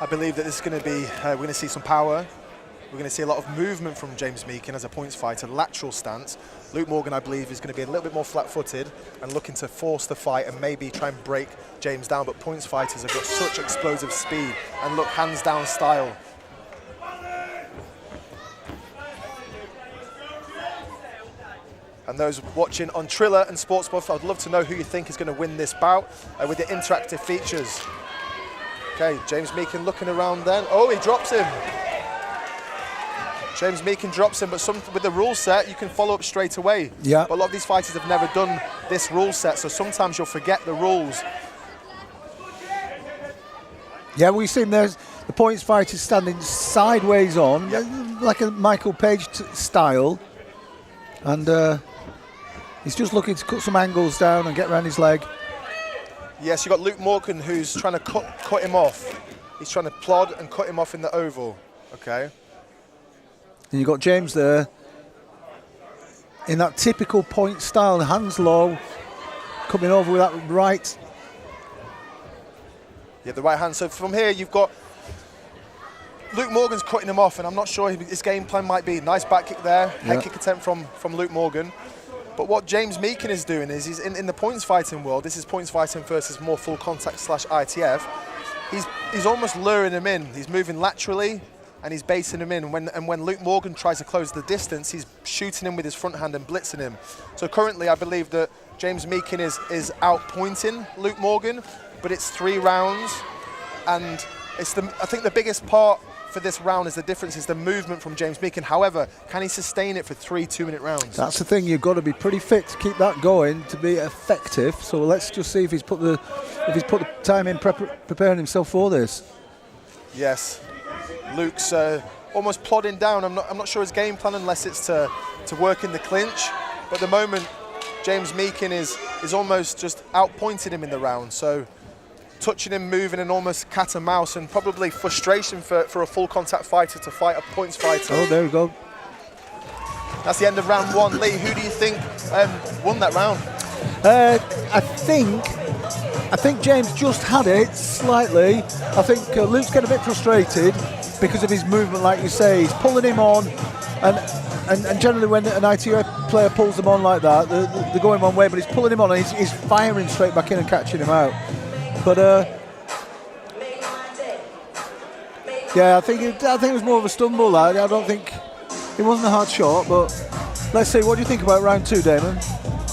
I believe that this is going to be, we're going to see some power. We're going to see a lot of movement from James Meekin as a points fighter, lateral stance. Luke Morgan, I believe, is going to be a little bit more flat-footed and looking to force the fight and maybe try and break James down. But points fighters have got such explosive speed and look, hands-down style. And those watching on Triller and Sportsbuff, I'd love to know who you think is going to win this bout with the interactive features. Okay, James Meekin looking around then. Oh, he drops him. James Meekin drops him, but with the rule set, you can follow up straight away. Yeah. But a lot of these fighters have never done this rule set, so sometimes you'll forget the rules. Yeah, we've seen there's the points fighter standing sideways on, like a Michael Page style. And he's just looking to cut some angles down and get around his leg. Yes, you've got Luke Morgan who's trying to cut him off. He's trying to plod and cut him off in the oval. Okay. And you've got James there in that typical point style, hands low, coming over with that right. Yeah, the right hand. So from here, you've got Luke Morgan's cutting him off, and I'm not sure his game plan might be. Nice back kick there, head kick attempt from Luke Morgan. But what James Meekin is doing is he's in the points fighting world. This is points fighting versus more full contact / ITF. He's almost luring him in. He's moving laterally and he's baiting him in. And when Luke Morgan tries to close the distance, he's shooting him with his front hand and blitzing him. So currently, I believe that James Meekin is outpointing Luke Morgan, but it's 3 rounds, and I think the biggest part for this round is the difference is the movement from James Meekin. However, can he sustain it for 3 2-minute rounds? That's the thing. You've got to be pretty fit to keep that going to be effective. So let's just see if he's put the time in preparing himself for this. Yes, Luke's almost plodding down. I'm not sure his game plan unless it's to work in the clinch. But at the moment, James Meekin is almost just outpointing him in the round. So touching him, moving, and almost cat and mouse, and probably frustration for a full contact fighter to fight a points fighter. Oh, there we go. That's the end of round 1. Lee, who do you think won that round? I think James just had it slightly. I think Luke's getting a bit frustrated because of his movement, like you say. He's pulling him on, and generally when an ITF player pulls them on like that, they're going one way, but he's pulling him on and he's firing straight back in and catching him out. But yeah, I think it was more of a stumble. I don't think it wasn't a hard shot. But let's see. What do you think about round 2, Damon?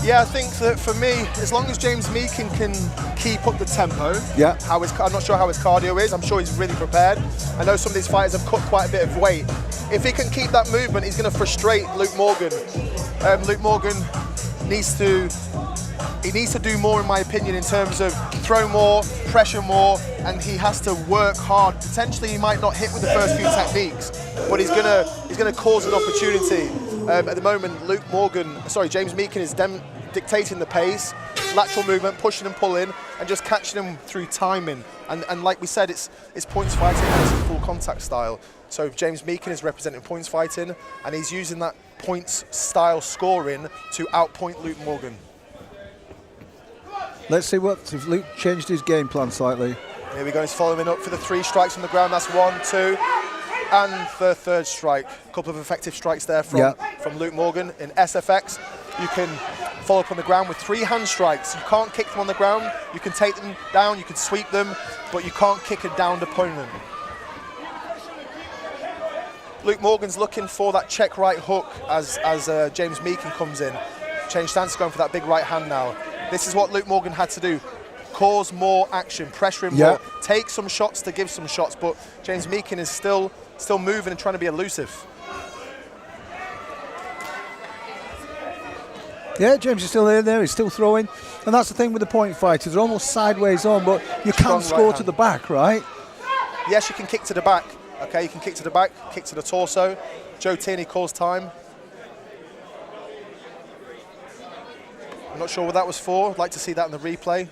Yeah, I think that for me, as long as James Meekin can keep up the tempo, I'm not sure how his cardio is. I'm sure he's really prepared. I know some of these fighters have cut quite a bit of weight. If he can keep that movement, he's going to frustrate Luke Morgan. Luke Morgan needs to do more, in my opinion, in terms of throw more, pressure more, and he has to work hard. Potentially, he might not hit with the first few techniques, but he's gonna cause an opportunity. At the moment, James Meekin is dictating the pace, lateral movement, pushing and pulling, and just catching him through timing. And like we said, it's points fighting versus full contact style. So James Meekin is representing points fighting, and he's using that points style scoring to outpoint Luke Morgan. Let's see if Luke changed his game plan slightly. Here we go, he's following up for the 3 strikes on the ground. That's 1, 2, and the 3rd strike. A couple of effective strikes there from Luke Morgan. In SFX, you can follow up on the ground with 3 hand strikes. You can't kick them on the ground. You can take them down, you can sweep them, but you can't kick a downed opponent. Luke Morgan's looking for that check right hook as James Meekin comes in. Change stance, going for that big right hand now. This is what Luke Morgan had to do. Cause more action, pressure him more, take some shots to give some shots, but James Meekin is still moving and trying to be elusive. Yeah, James is still in there, he's still throwing. And that's the thing with the point fighters, they're almost sideways on, but you can score to the back, right? Yes, you can kick to the back. Okay, you can kick to the back, kick to the torso. Joe Tierney calls time. I'm not sure what that was for. I'd like to see that in the replay.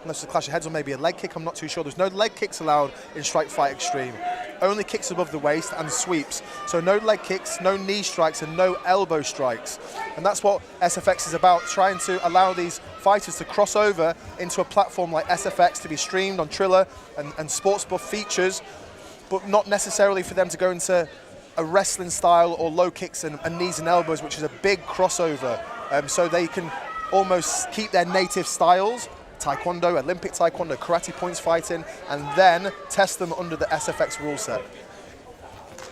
Unless it's a clash of heads or maybe a leg kick, I'm not too sure. There's no leg kicks allowed in Strike Fight Extreme. only kicks above the waist and sweeps. So no leg kicks, no knee strikes, and no elbow strikes. And that's what SFX is about, trying to allow these fighters to cross over into a platform like SFX to be streamed on Triller and sports buff features, but not necessarily for them to go into a wrestling style or low kicks and knees and elbows, which is a big crossover. So they can almost keep their native styles, Taekwondo, Olympic Taekwondo, karate points fighting, and then test them under the SFX rule set.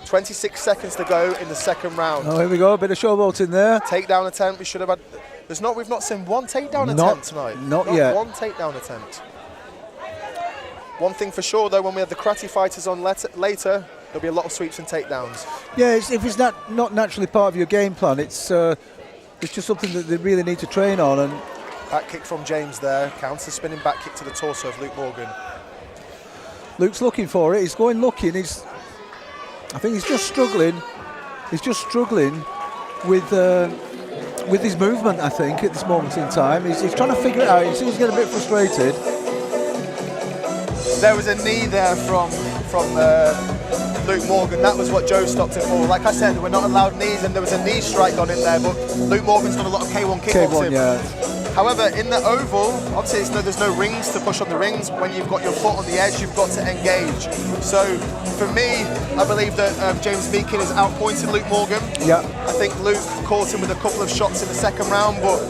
26 seconds to go in the second round. Oh, here we go, a bit of showboat in there. Takedown attempt, we should have had, we've not seen one takedown attempt tonight. Not yet. One takedown attempt. One thing for sure though, when we have the karate fighters on later, there'll be a lot of sweeps and takedowns. Yeah, if it's not naturally part of your game plan, it's just something that they really need to train on. And back kick from James there, counter spinning back kick to the torso of Luke Morgan. Luke's looking for it. He's going looking. I think he's just struggling. He's just struggling with his movement. I think at this moment in time, he's trying to figure it out. He's getting a bit frustrated. There was a knee there from Luke Morgan. That was what Joe stopped him for. Like I said, we're not allowed knees, and there was a knee strike on in there, but Luke Morgan's done a lot of K1 kickboxing. K1, yeah. However, in the oval, obviously there's no rings to push on the rings. When you've got your foot on the edge, you've got to engage. So for me, I believe that James Meekin is outpointing Luke Morgan. Yeah. I think Luke caught him with a couple of shots in the second round, but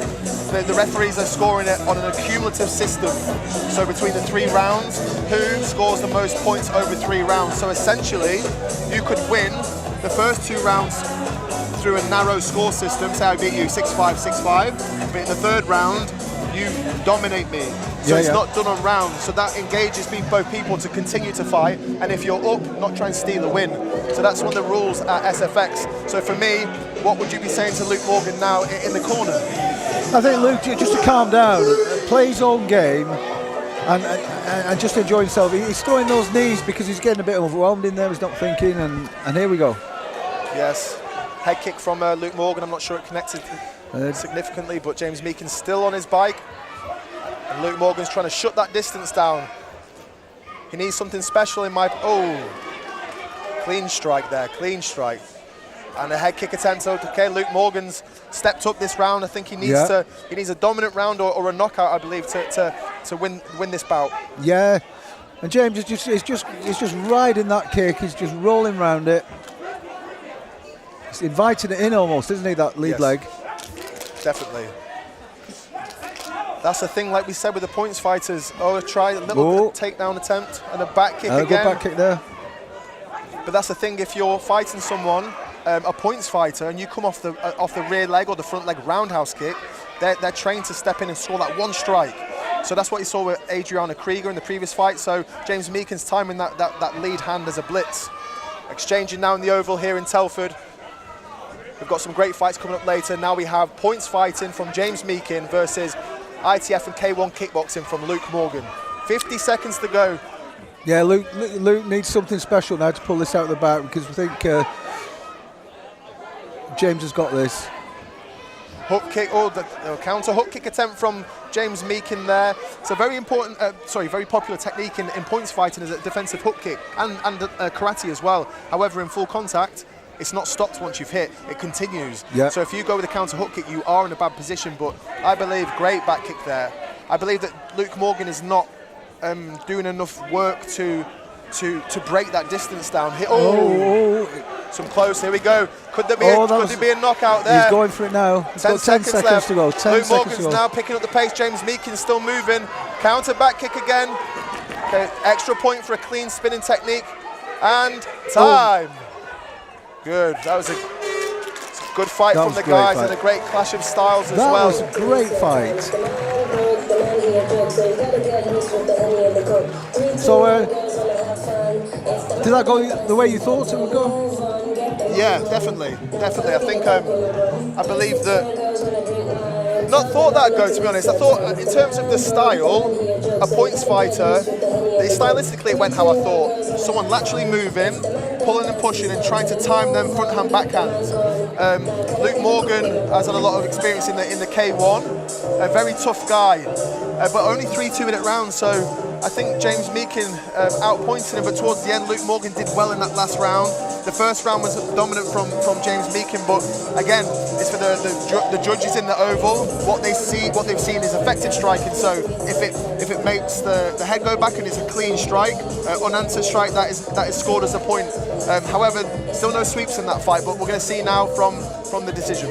the referees are scoring it on an accumulative system. So between the 3 rounds, who scores the most points over 3 rounds? So essentially, you could win the first 2 rounds through a narrow score system, say I beat you 6-5, 6-5, but in the 3rd round, you dominate me. So it's not done on rounds, so that engages both people to continue to fight, and if you're up, not try and steal a win. So that's one of the rules at SFX. So for me, what would you be saying to Luke Morgan now in the corner? I think Luke, just to calm down, play his own game, and just enjoy himself. He's throwing those knees because he's getting a bit overwhelmed in there, he's not thinking, and here we go. Yes. Head kick from Luke Morgan. I'm not sure it connected significantly, but James Meekin's still on his bike. And Luke Morgan's trying to shut that distance down. He needs something special in my... Oh, clean strike there, clean strike. And a head kick attempt. Okay, Luke Morgan's stepped up this round. I think he needs a dominant round or a knockout, I believe, to win this bout. Yeah, and James is just riding that kick. He's just rolling around it. He's inviting it in almost, isn't he, that lead leg? Definitely. That's the thing, like we said with the points fighters. Oh, try a little takedown attempt and a back kick again. Good back kick there. But that's the thing, if you're fighting someone, a points fighter, and you come off the rear leg or the front leg roundhouse kick, they're trained to step in and score that one strike. So that's what you saw with Adriana Krieger in the previous fight. So James Meekin's timing that lead hand as a blitz. Exchanging now in the oval here in Telford. We've got some great fights coming up later. Now we have points fighting from James Meekin versus ITF and K1 kickboxing from Luke Morgan. 50 seconds to go. Yeah, Luke needs something special now to pull this out of the bag, because we think James has got this. Hook kick, the counter hook kick attempt from James Meekin there. It's a very important, very popular technique in points fighting, is a defensive hook kick and karate as well. However, in full contact, it's not stopped once you've hit, it continues. Yeah. So if you go with a counter hook kick, you are in a bad position, but I believe great back kick there. I believe that Luke Morgan is not doing enough work to break that distance down. Some close, here we go. Could there be a knockout there? He's going for it now. He's got 10 seconds left to go. Luke Morgan's now picking up the pace. James Meekin's still moving. Counter back kick again. Okay, extra point for a clean spinning technique. And time. Good. That was a good fight from the guys and a great clash of styles as well. That was a great fight. So, did that go the way you thought it would go? Yeah, definitely. I think I believe that. Not thought that'd go, to be honest. I thought in terms of the style, a points fighter, stylistically it went how I thought. Someone laterally moving, pulling and pushing and trying to time them front hand, backhand. Luke Morgan has had a lot of experience in the K1, a very tough guy, but only 3 2-minute rounds, so I think James Meekin outpointed him, but towards the end, Luke Morgan did well in that last round. The first round was dominant from James Meekin, but again, it's for the judges in the oval. What they've seen is effective striking. So if it makes the head go back and it's a clean strike, unanswered strike, that is scored as a point. However, still no sweeps in that fight, but we're going to see now from the decision.